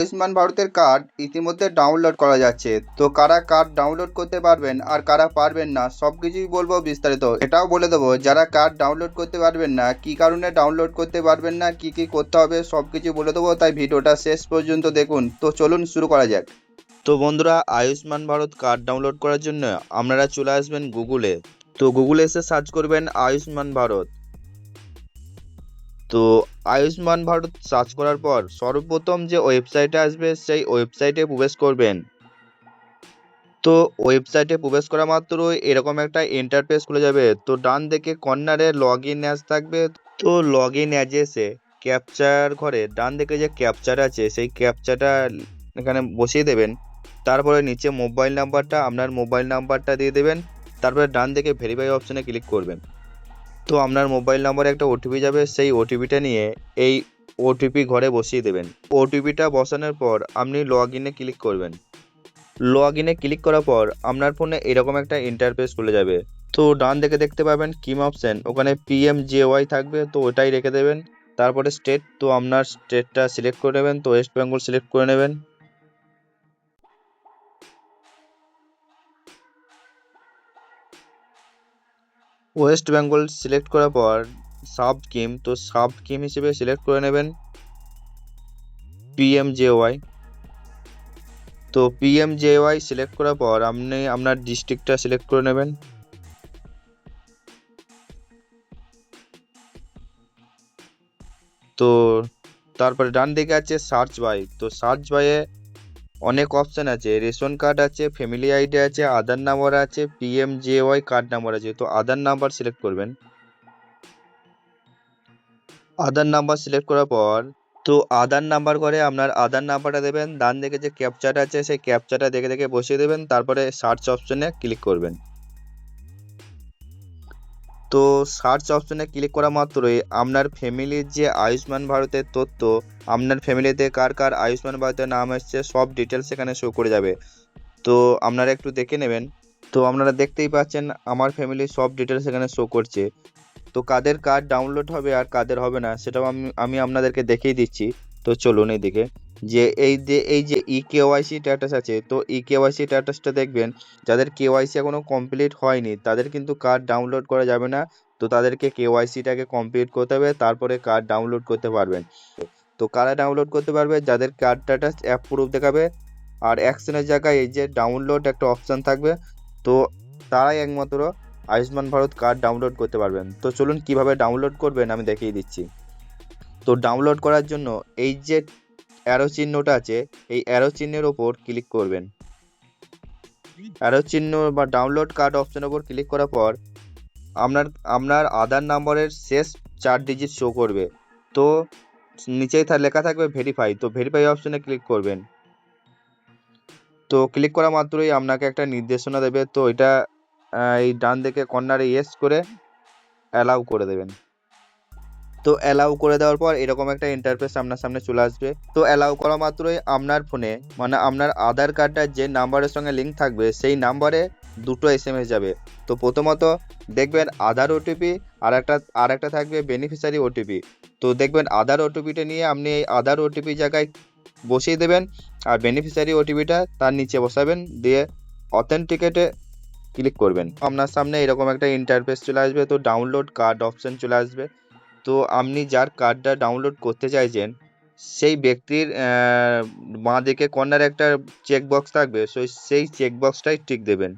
আয়ুষ্মান ভারতের কার্ড ইতিমধ্যে ডাউনলোড করা যাচ্ছে। তো কারা কার্ড ডাউনলোড করতে পারবেন আর কারা পারবেন না সবকিছুই বলবো বিস্তারিত। এটাও বলে দেবো যারা কার্ড ডাউনলোড করতে পারবেন না, কি কারণে ডাউনলোড করতে পারবেন না, কি কি করতে হবে সবকিছু বলে দেবো, তাই ভিডিওটা শেষ পর্যন্ত দেখুন। তো চলুন শুরু করা যাক। তো বন্ধুরা, আয়ুষ্মান ভারত কার্ড ডাউনলোড করার জন্য আপনারা চলে আসবেন গুগলে। তো গুগলে এসে সার্চ করবেন আয়ুষ্মান ভারত। তো আয়ুষ্মান ভারত সার্চ করার পর সর্বপ্রথম যে ওয়েবসাইটে আসবে সেই ওয়েবসাইটে প্রবেশ করবেন। তো ওয়েবসাইটে প্রবেশ করা মাত্রই এরকম একটা ইন্টারফেস খুলে যাবে। তো ডান দিকে কর্নারে লগ ইন অ্যাজ থাকবে। তো লগ ইন অ্যাজে এসে ক্যাপচার ঘরে ডান দিকে যে ক্যাপচার আছে সেই ক্যাপচারটা এখানে বসিয়ে দেবেন। তারপরে নিচে মোবাইল নাম্বারটা, আপনার মোবাইল নাম্বারটা দিয়ে দেবেন। তারপরে ডান দিকে ভেরিফাই অপশানে ক্লিক করবেন। তো আপনার মোবাইল নম্বরে একটা ওটিপি যাবে, সেই ওটিপিটা নিয়ে এই ওটিপি ঘরে বসিয়ে দেবেন। ওটিপিটা বসানোর পর আপনি লগ ইনে ক্লিক করবেন। লগ ইনে ক্লিক করার পর আপনার ফোনে এরকম একটা ইন্টারফেস খুলে যাবে। তো ডান দিকে দেখতে পাবেন কিম অপশন, ওখানে PMJY থাকবে, তো ওটাই রেখে দেবেন। তারপরে স্টেট, তো আপনার স্টেটটা সিলেক্ট করে নেবেন। তো ওয়েস্ট বেঙ্গল সিলেক্ট করে নেবেন। ওয়েস্ট বেঙ্গল সিলেক্ট করার পর সাব স্কিম, তো সাব স্কিম হিসেবে সিলেক্ট করে নেবেন PMJY। তো PMJY সিলেক্ট করার পর আপনি আপনার ডিস্ট্রিক্টটা সিলেক্ট করে নেবেন। তো তারপরে ডান দিকে আছে সার্চ বাই। তো সার্চ বাইয়ে অনেক অপশান আছে, রেশন কার্ড আছে, ফ্যামিলি আইডি আছে, আধার নাম্বার আছে, PMJY কার্ড নাম্বার আছে। তো আধার নাম্বার সিলেক্ট করবেন। আধার নাম্বার সিলেক্ট করার পর তো আধার নাম্বার করে আপনার আধার নাম্বারটা দেবেন। ডান দিকে যে ক্যাপচাটা আছে সেই ক্যাপচাটা দেখে দেখে বসিয়ে দেবেন। তারপরে সার্চ অপশনে ক্লিক করবেন। তো সার্চ অপশনে ক্লিক করা মাত্রই আপনার ফ্যামিলির যে আয়ুষ্মান ভারতের তথ্য, আপনার ফ্যামিলিতে কার কার আয়ুষ্মান ভারতের নাম এসছে সব ডিটেলস এখানে শো করে যাবে। তো আপনারা একটু দেখে নেবেন। তো আপনারা দেখতেই পাচ্ছেন আমার ফ্যামিলির সব ডিটেলস এখানে শো করছে। তো কাদের কার্ড ডাউনলোড হবে আর কাদের হবে না সেটাও আমি আপনাদেরকে দেখিয়ে দিচ্ছি। তো চলুন এইদিকে যে এই যে EKYC স্ট্যাটাস আছে, তো EKYC স্ট্যাটাসটা দেখবেন যাদের KYC এখনো কমপ্লিট হয়নি তাদের কিন্তু কার্ড ডাউনলোড করা যাবে না। তো তাদেরকে KYCটাকে কমপ্লিট করতে হবে, তারপরে কার্ড ডাউনলোড করতে পারবেন। তো কারা ডাউনলোড করতে পারবে? যাদের কার্ড স্ট্যাটাস অ্যাপ্রুভ দেখাবে আর অ্যাকশনের জায়গায় এই যে ডাউনলোড একটা অপশান থাকবে, তো তারাই একমাত্র আয়ুষ্মান ভারত কার্ড ডাউনলোড করতে পারবেন। তো চলুন কিভাবে ডাউনলোড করবেন আমি দেখিয়ে দিচ্ছি। তো ডাউনলোড করার জন্য এই যে অ্যারো চিহ্নটা আছে এই অ্যারো চিহ্নের ওপর ক্লিক করবেন। অ্যারো চিহ্ন বা ডাউনলোড কার্ড অপশনের ওপর ক্লিক করার পর আপনার আধার নম্বরের শেষ 4 ডিজিট শো করবে। তো নিচেই লেখা থাকবে ভেরিফাই, তো ভেরিফাই অপশনে ক্লিক করবেন। তো ক্লিক করা মাত্রই আপনাকে একটা নির্দেশনা দেবে, তো এটা এই ডান দিকে কর্নারে ইয়েস করে অ্যালাউ করে দেবেন। তো অ্যালাউ করে দেওয়ার পর এরকম একটা ইন্টারফেস আপনার সামনে চলে আসবে। তো অ্যালাউ করা মাত্রই আপনার ফোনে মানে আপনার আধার কার্ডটার যে নাম্বারের সঙ্গে লিঙ্ক থাকবে সেই নাম্বারে দুটো SMS যাবে। তো প্রথমত দেখবেন আধার ওটিপি, আর একটা থাকবে বেনিফিশিয়ারি ওটিপি। তো দেখবেন আধার ওটিপিটা নিয়ে আপনি এই আধার ওটিপি জায়গায় বসিয়ে দেবেন আর বেনিফিশিয়ারি ওটিপিটা তার নিচে বসাবেন, দিয়ে অথেন্টিকেটে ক্লিক করবেন। আপনার সামনে এরকম একটা ইন্টারফেস চলে আসবে। তো ডাউনলোড কার্ড অপশন চলে আসবে। তো আপনি যার কার্ডটা ডাউনলোড করতে চাইছেন সেই ব্যক্তির বাঁ দিকে কর্নারে একটা চেক বক্স থাকবে, সেই চেক বক্সটাই টিক দেবেন।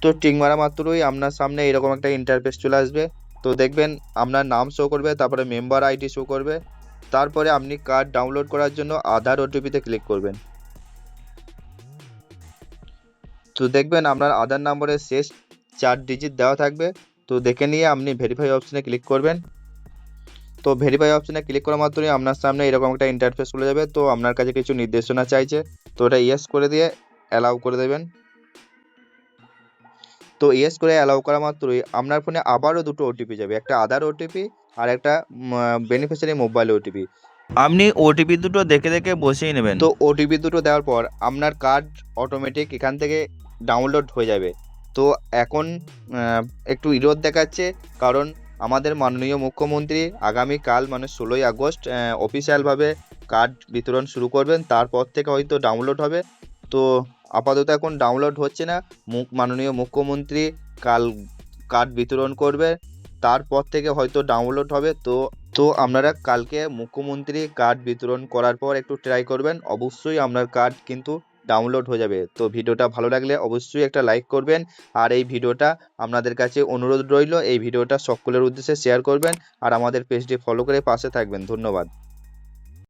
তো টিক মারা মাত্রই আপনার সামনে এরকম একটা ইন্টারফেস চলে আসবে। তো দেখবেন আপনার নাম শো করবে, তারপরে মেম্বার আইডি শো করবে, তারপরে আপনি কার্ড ডাউনলোড করার জন্য আধার ওটিপিতে ক্লিক করবেন। তো দেখবেন আপনার আধার নম্বরের শেষ 4 ডিজিট দেওয়া থাকবে। তো দেখে নিয়ে আপনি ভেরিফাই অপশনে ক্লিক করবেন। তো ভেরিফাই অপশনে ক্লিক করা মাত্রই আপনার সামনে এরকম একটা ইন্টারফেস খুলে যাবে। তো আপনার কাছে কিছু নির্দেশনা চাইছে, তো এটা ইয়েস করে দিয়ে অ্যালাউ করে দেবেন। তো ইয়েস করে অ্যালাউ করা মাত্রই আপনার ফোনে আবারও দুটো ওটিপি যাবে, একটা আধার ওটিপি আর একটা বেনিফিশিয়ারি মোবাইল ওটিপি। আপনি ওটিপি দুটো দেখে দেখে বসিয়ে নেবেন। তো ওটিপি দুটো দেওয়ার পর আপনার কার্ড অটোমেটিক এখান থেকে ডাউনলোড হয়ে যাবে। তো এখন একটু ইরোর দেখাচ্ছে, কারণ আমাদের মাননীয় মুখ্যমন্ত্রী আগামীকাল মানে 16ই আগস্ট অফিসিয়ালভাবে কার্ড বিতরণ শুরু করবেন, তারপর থেকে হয়তো ডাউনলোড হবে। তো আপাতত এখন ডাউনলোড হচ্ছে না, মাননীয় মুখ্যমন্ত্রী কাল কার্ড বিতরণ করবে, তারপর থেকে হয়তো ডাউনলোড হবে। তো তো আপনারা কালকে মুখ্যমন্ত্রী কার্ড বিতরণ করার পর একটু ট্রাই করবেন, অবশ্যই আপনার কার্ড কিন্তু ডাউনলোড হয়ে যাবে। তো ভিডিওটা ভালো লাগলে অবশ্যই একটা লাইক করবেন, আর এই ভিডিওটা আপনাদের কাছে অনুরোধ রইল এই ভিডিওটা সকলের উদ্দেশ্যে শেয়ার করবেন, আর আমাদের পেজটি ফলো করে পাশে থাকবেন। ধন্যবাদ।